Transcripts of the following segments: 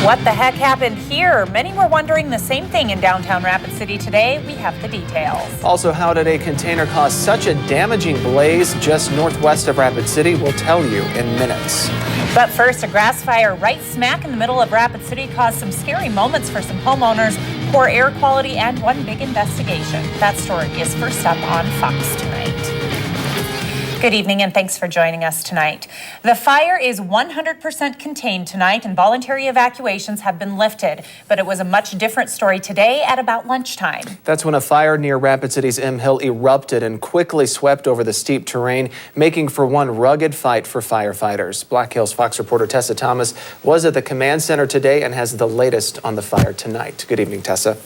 What the heck happened here? Many were wondering the same thing in downtown Rapid City today. We have the details. Also, how did a container cause such a damaging blaze just northwest of Rapid City? We'll tell you in minutes. But first, a grass fire right smack in the middle of Rapid City caused some scary moments for some homeowners, poor air quality, and one big investigation. That story is first up on Fox tonight. Good evening and thanks for joining us tonight. The fire is 100% contained tonight and voluntary evacuations have been lifted, but it was a much different story today at about lunchtime. That's when a fire near Rapid City's M Hill erupted and quickly swept over the steep terrain, making for one rugged fight for firefighters. Black Hills Fox reporter Tessa Thomas was at the command center today and has the latest on the fire tonight. Good evening, Tessa.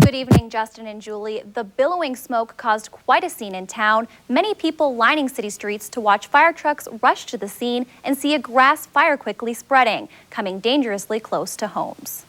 Good evening, Justin and Julie. The billowing smoke caused quite a scene in town. Many people lining city streets to watch fire trucks rush to the scene and see a grass fire quickly spreading, coming dangerously close to homes.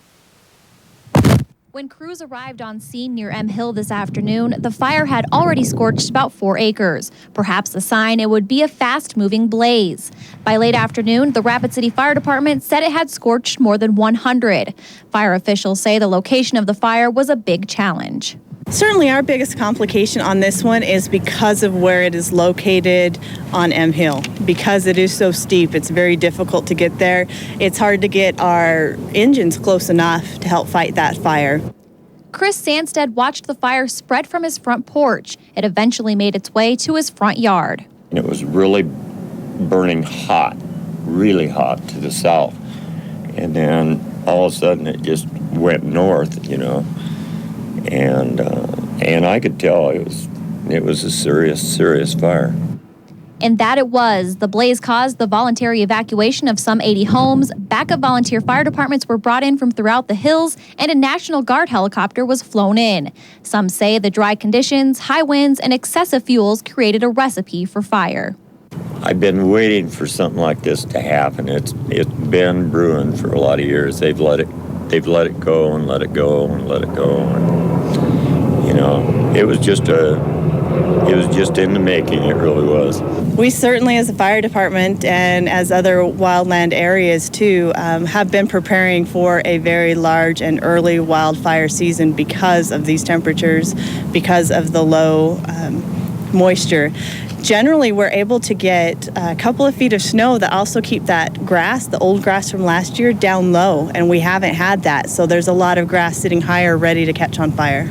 When crews arrived on scene near M Hill this afternoon, the fire had already scorched about 4 acres, perhaps a sign it would be a fast-moving blaze. By late afternoon, the Rapid City Fire Department said it had scorched more than 100. Fire officials say the location of the fire was a big challenge. Certainly our biggest complication on this one is because of where it is located on M Hill. Because it is so steep, it's very difficult to get there. It's hard to get our engines close enough to help fight that fire. Chris Sandstead watched the fire spread from his front porch. It eventually made its way to his front yard. It was really burning hot, really hot to the south. And then all of a sudden it just went north, you know. And I could tell it was a serious fire. And that it was. The blaze caused the voluntary evacuation of some 80 homes. Backup volunteer fire departments were brought in from throughout the hills, and a National Guard helicopter was flown in. Some say the dry conditions, high winds, and excessive fuels created a recipe for fire. I've been waiting for something like this to happen. It's been brewing for a lot of years. They've let it go and let it go and let it go. And, you know, it was just in the making. It really was. We certainly, as a fire department and as other wildland areas too, have been preparing for a very large and early wildfire season because of these temperatures, because of the low moisture. Generally, we're able to get a couple of feet of snow that also keep that grass, the old grass from last year, down low, and we haven't had that. So there's a lot of grass sitting higher, ready to catch on fire.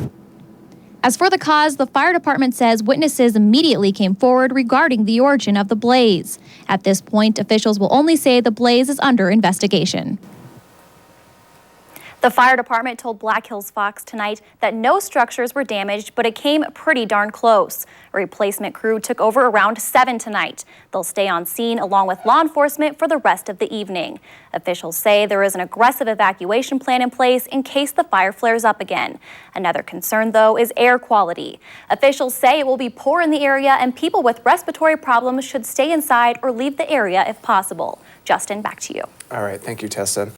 As for the cause, the fire department says witnesses immediately came forward regarding the origin of the blaze. At this point, officials will only say the blaze is under investigation. The fire department told Black Hills Fox tonight that no structures were damaged, but it came pretty darn close. A replacement crew took over around 7 tonight. They'll stay on scene along with law enforcement for the rest of the evening. Officials say there is an aggressive evacuation plan in place in case the fire flares up again. Another concern, though, is air quality. Officials say it will be poor in the area and people with respiratory problems should stay inside or leave the area if possible. Justin, back to you. All right, thank you, Tessa.